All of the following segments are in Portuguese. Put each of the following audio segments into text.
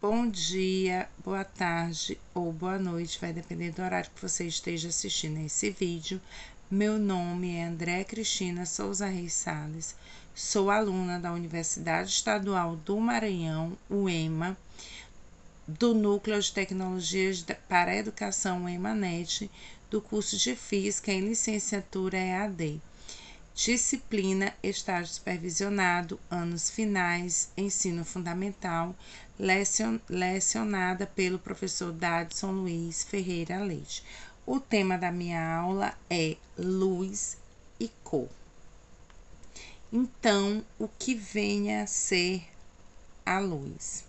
Bom dia, boa tarde ou boa noite, vai depender do horário que você esteja assistindo esse vídeo. Meu nome é André Cristina Souza Reis Sales, sou aluna da Universidade Estadual do Maranhão, UEMA, do Núcleo de Tecnologias para a Educação EMANET, do curso de Física em Licenciatura EAD. Disciplina Estágio Supervisionado, anos finais, ensino fundamental, lecionada pelo professor Dadson Luiz Ferreira Leite. O tema da minha aula é luz e cor. Então, o que vem a ser a luz?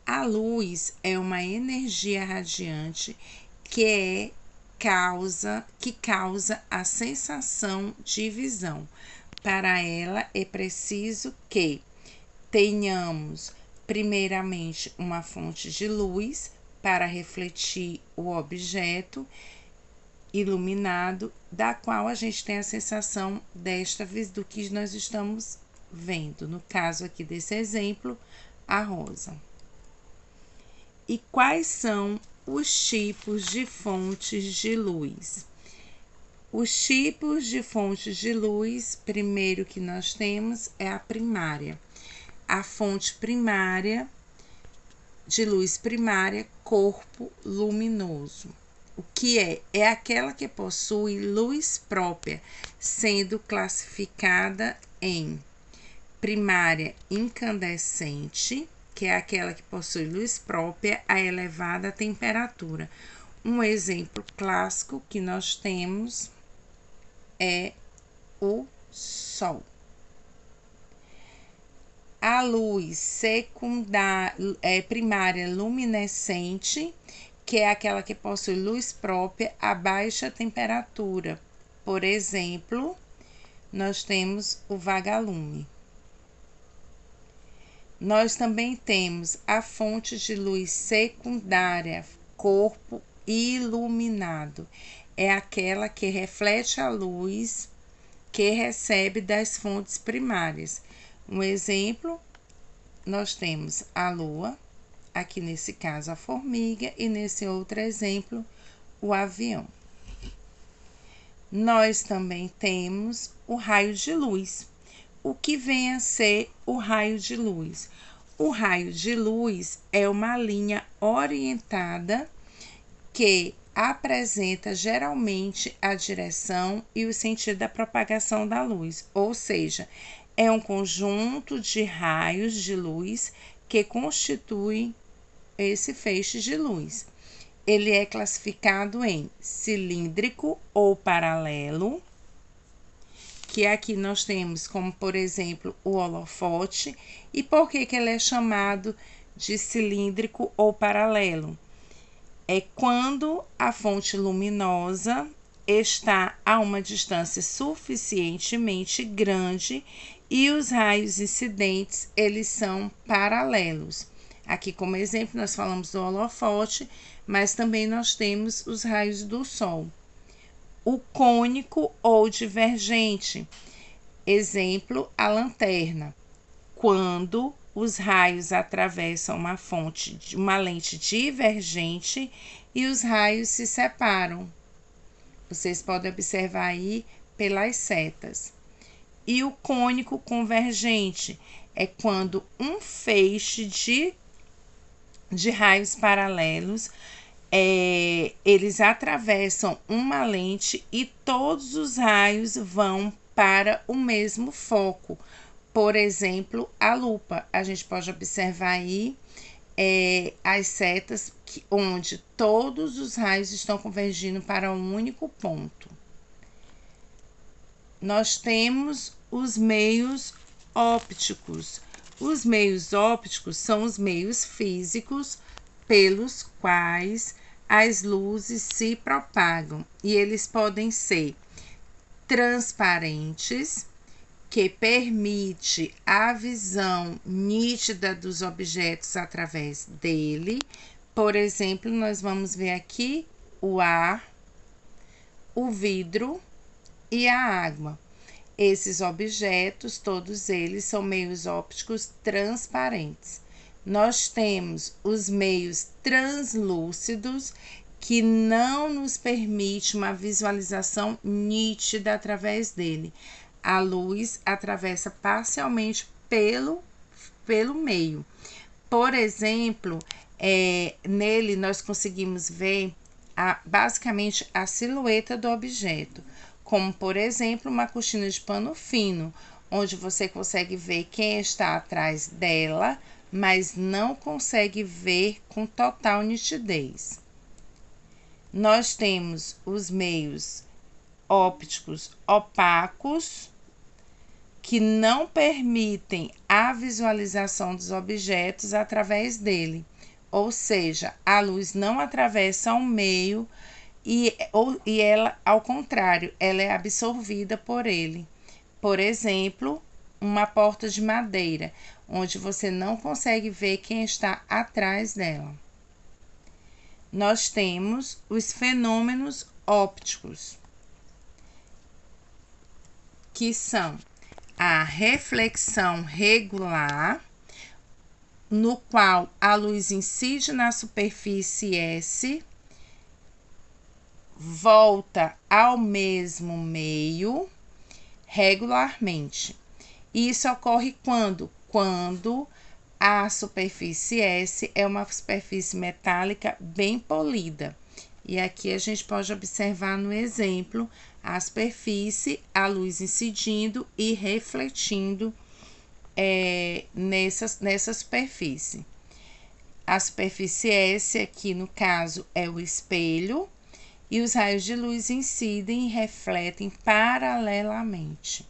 A luz é uma energia radiante que causa a sensação de visão. Para ela é preciso que tenhamos primeiramente uma fonte de luz para refletir o objeto iluminado, da qual a gente tem a sensação do que nós estamos vendo. No caso aqui desse exemplo, a rosa. E quais são os tipos de fontes de luz? Os tipos de fontes de luz, primeiro que nós temos é a primária. A fonte primária de luz primária, corpo luminoso. O que é? É aquela que possui luz própria, sendo classificada em primária incandescente, que é aquela que possui luz própria a elevada temperatura. Um exemplo clássico que nós temos é o Sol. A luz primária luminescente, que é aquela que possui luz própria a baixa temperatura. Por exemplo, nós temos o vagalume. Nós também temos a fonte de luz secundária, corpo iluminado. É aquela que reflete a luz que recebe das fontes primárias. Um exemplo, nós temos a lua, aqui nesse caso a formiga, e nesse outro exemplo, o avião. Nós também temos o raio de luz. O que vem a ser o raio de luz? O raio de luz é uma linha orientada que apresenta geralmente a direção e o sentido da propagação da luz, ou seja, é um conjunto de raios de luz que constitui esse feixe de luz. Ele é classificado em cilíndrico ou paralelo, que aqui nós temos como, por exemplo, o holofote. E por que ele é chamado de cilíndrico ou paralelo? É quando a fonte luminosa está a uma distância suficientemente grande e os raios incidentes, eles são paralelos. Aqui como exemplo nós falamos do holofote, mas também nós temos os raios do Sol. O cônico ou divergente, exemplo, a lanterna. Quando os raios atravessam uma lente divergente e os raios se separam. Vocês podem observar aí pelas setas. E o cônico convergente é quando um feixe de raios paralelos eles atravessam uma lente e todos os raios vão para o mesmo foco. Por exemplo, a lupa. A gente pode observar aí as setas onde todos os raios estão convergindo para um único ponto. Nós temos os meios ópticos. Os meios ópticos são os meios físicos pelos quais as luzes se propagam, e eles podem ser transparentes, que permite a visão nítida dos objetos através dele. Por exemplo, nós vamos ver aqui o ar, o vidro e a água. Esses objetos, todos eles são meios ópticos transparentes. Nós temos os meios translúcidos, que não nos permite uma visualização nítida através dele. A luz atravessa parcialmente pelo meio. Por exemplo, nele nós conseguimos ver basicamente a silhueta do objeto, como por exemplo uma cortina de pano fino, onde você consegue ver quem está atrás dela, mas não consegue ver com total nitidez. Nós temos os meios ópticos opacos, que não permitem a visualização dos objetos através dele, ou seja, a luz não atravessa o meio e ela, ao contrário, ela é absorvida por ele. Por exemplo, uma porta de madeira, onde você não consegue ver quem está atrás dela. Nós temos os fenômenos ópticos, que são a reflexão regular, no qual a luz incide na superfície S, volta ao mesmo meio regularmente. Isso ocorre quando a superfície S é uma superfície metálica bem polida. E aqui a gente pode observar no exemplo a superfície, a luz incidindo e refletindo nessa superfície. A superfície S aqui, no caso, é o espelho, e os raios de luz incidem e refletem paralelamente.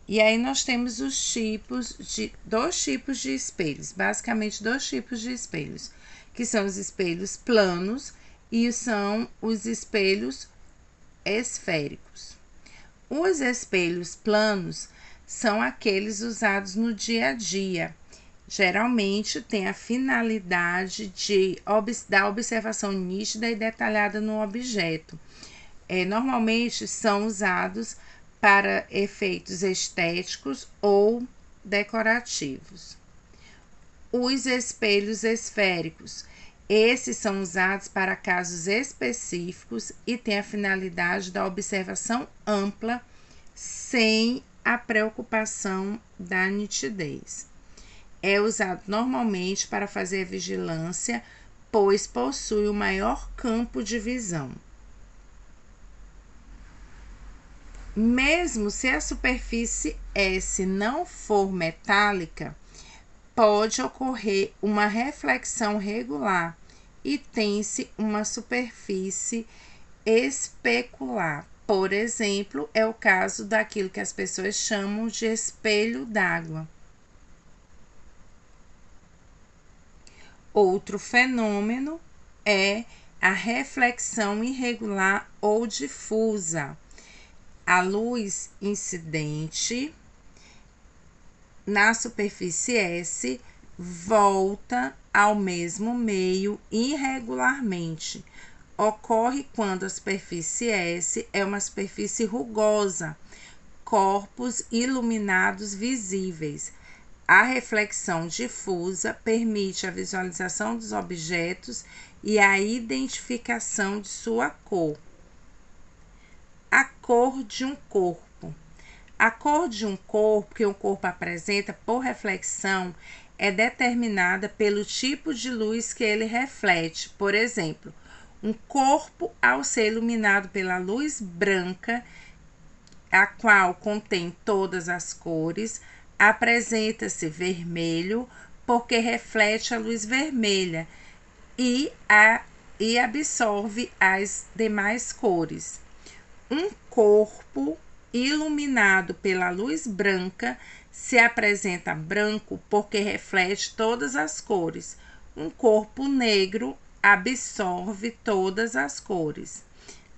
E aí nós temos dois tipos de espelhos, basicamente dois tipos de espelhos, que são os espelhos planos e são os espelhos esféricos. Os espelhos planos são aqueles usados no dia a dia. Geralmente tem a finalidade da observação nítida e detalhada no objeto. Normalmente são usados para efeitos estéticos ou decorativos. Os espelhos esféricos, esses são usados para casos específicos e têm a finalidade da observação ampla, sem a preocupação da nitidez. É usado normalmente para fazer vigilância, pois possui o maior campo de visão. Mesmo se a superfície S não for metálica, pode ocorrer uma reflexão regular e tem-se uma superfície especular. Por exemplo, é o caso daquilo que as pessoas chamam de espelho d'água. Outro fenômeno é a reflexão irregular ou difusa. A luz incidente na superfície S volta ao mesmo meio irregularmente. Ocorre quando a superfície S é uma superfície rugosa, corpos iluminados visíveis. A reflexão difusa permite a visualização dos objetos e a identificação de sua cor. A cor de um corpo. A cor de um corpo que o corpo apresenta por reflexão é determinada pelo tipo de luz que ele reflete. Por exemplo, um corpo, ao ser iluminado pela luz branca, a qual contém todas as cores, apresenta-se vermelho porque reflete a luz vermelha e absorve as demais cores. Um corpo iluminado pela luz branca se apresenta branco porque reflete todas as cores. Um corpo negro absorve todas as cores.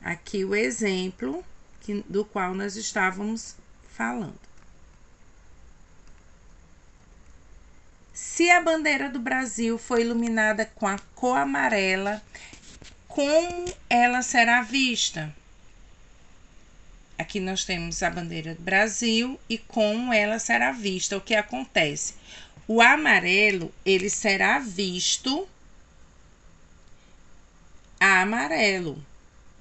Aqui o exemplo do qual nós estávamos falando. Se a bandeira do Brasil for iluminada com a cor amarela, como ela será vista? Aqui nós temos a bandeira do Brasil e como ela será vista. O que acontece? O amarelo, ele será visto amarelo.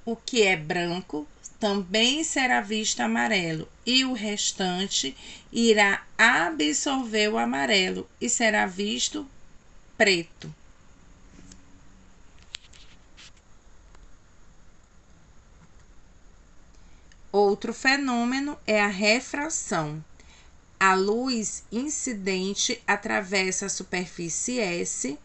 O que é branco também será visto amarelo. E o restante irá absorver o amarelo e será visto preto. Outro fenômeno é a refração. A luz incidente atravessa a superfície S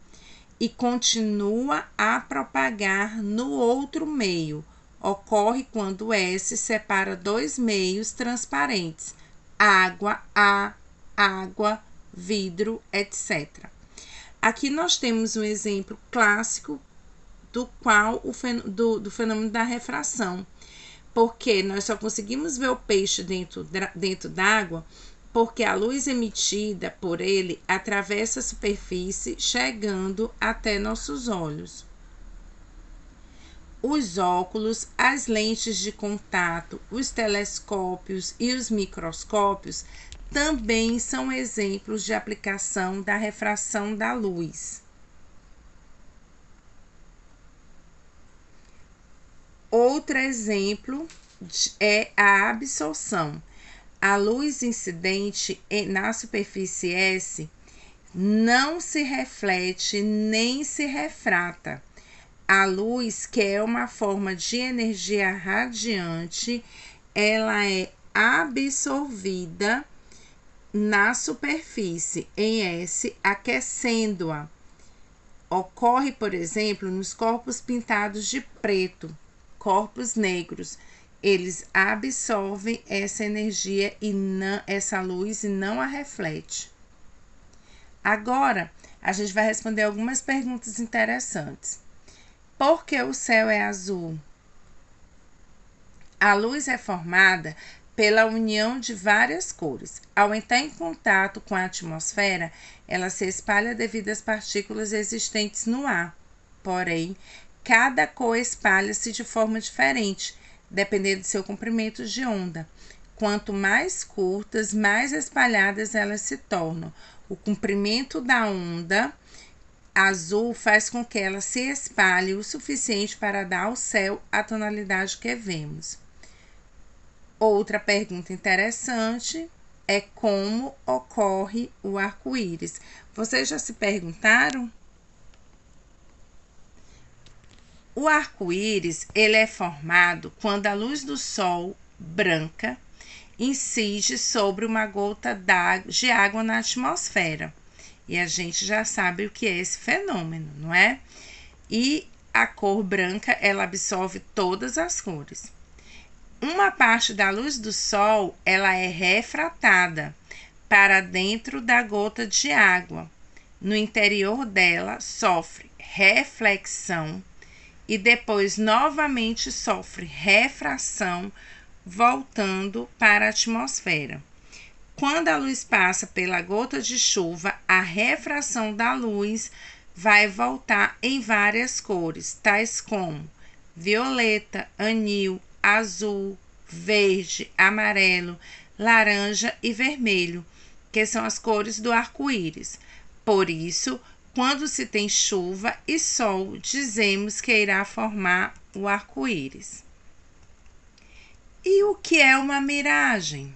e continua a propagar no outro meio. Ocorre quando S separa dois meios transparentes, água, ar, água, vidro, etc. Aqui nós temos um exemplo clássico do fenômeno da refração, porque nós só conseguimos ver o peixe dentro d'água porque a luz emitida por ele atravessa a superfície, chegando até nossos olhos. Os óculos, as lentes de contato, os telescópios e os microscópios também são exemplos de aplicação da refração da luz. Outro exemplo é a absorção. A luz incidente na superfície S não se reflete nem se refrata. A luz, que é uma forma de energia radiante, ela é absorvida na superfície em S, aquecendo-a. Ocorre, por exemplo, nos corpos pintados de preto, corpos negros. Eles absorvem essa energia e essa luz e não a reflete. Agora, a gente vai responder algumas perguntas interessantes. Por que o céu é azul? A luz é formada pela união de várias cores. Ao entrar em contato com a atmosfera, ela se espalha devido às partículas existentes no ar. Porém, cada cor espalha-se de forma diferente, dependendo do seu comprimento de onda. Quanto mais curtas, mais espalhadas elas se tornam. O comprimento da onda azul faz com que ela se espalhe o suficiente para dar ao céu a tonalidade que vemos. Outra pergunta interessante é como ocorre o arco-íris. Vocês já se perguntaram? O arco-íris, ele é formado quando a luz do sol, branca, incide sobre uma gota de água na atmosfera. E a gente já sabe o que é esse fenômeno, não é? E a cor branca, ela absorve todas as cores. Uma parte da luz do sol, ela é refratada para dentro da gota de água. No interior dela, sofre reflexão e depois novamente sofre refração, voltando para a atmosfera. Quando a luz passa pela gota de chuva, a refração da luz vai voltar em várias cores, tais como violeta, anil, azul, verde, amarelo, laranja e vermelho, que são as cores do arco-íris. Por isso, quando se tem chuva e sol, dizemos que irá formar o arco-íris. E o que é uma miragem?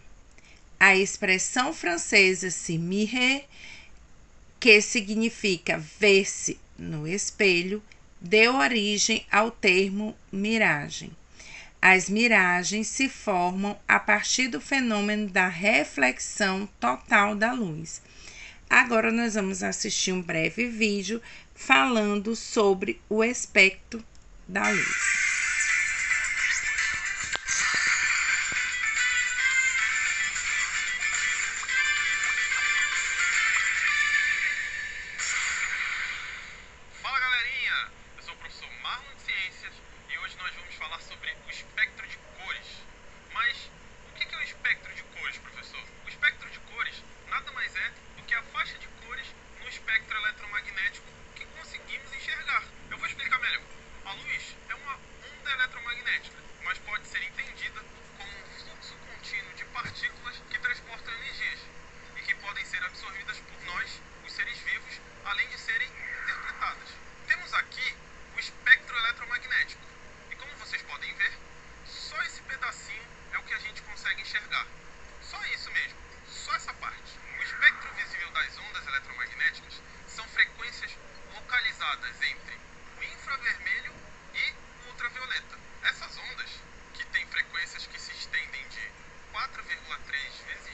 A expressão francesa se mirer, que significa ver-se no espelho, deu origem ao termo miragem. As miragens se formam a partir do fenômeno da reflexão total da luz. Agora nós vamos assistir um breve vídeo falando sobre o espectro da luz. Fala galerinha, eu sou o professor Marlon de Ciências e hoje nós vamos falar sobre o espectro de cores. Mas o que é o espectro de cores, professor? O espectro de cores nada mais é do que a faixa de cores no espectro eletromagnético que conseguimos enxergar. Eu vou explicar melhor. A luz é uma onda eletromagnética, mas pode ser entendida como um fluxo contínuo de partículas que transportam energias e que podem ser absorvidas por nós situadas entre o infravermelho e o ultravioleta. Essas ondas, que têm frequências que se estendem de 4,3 vezes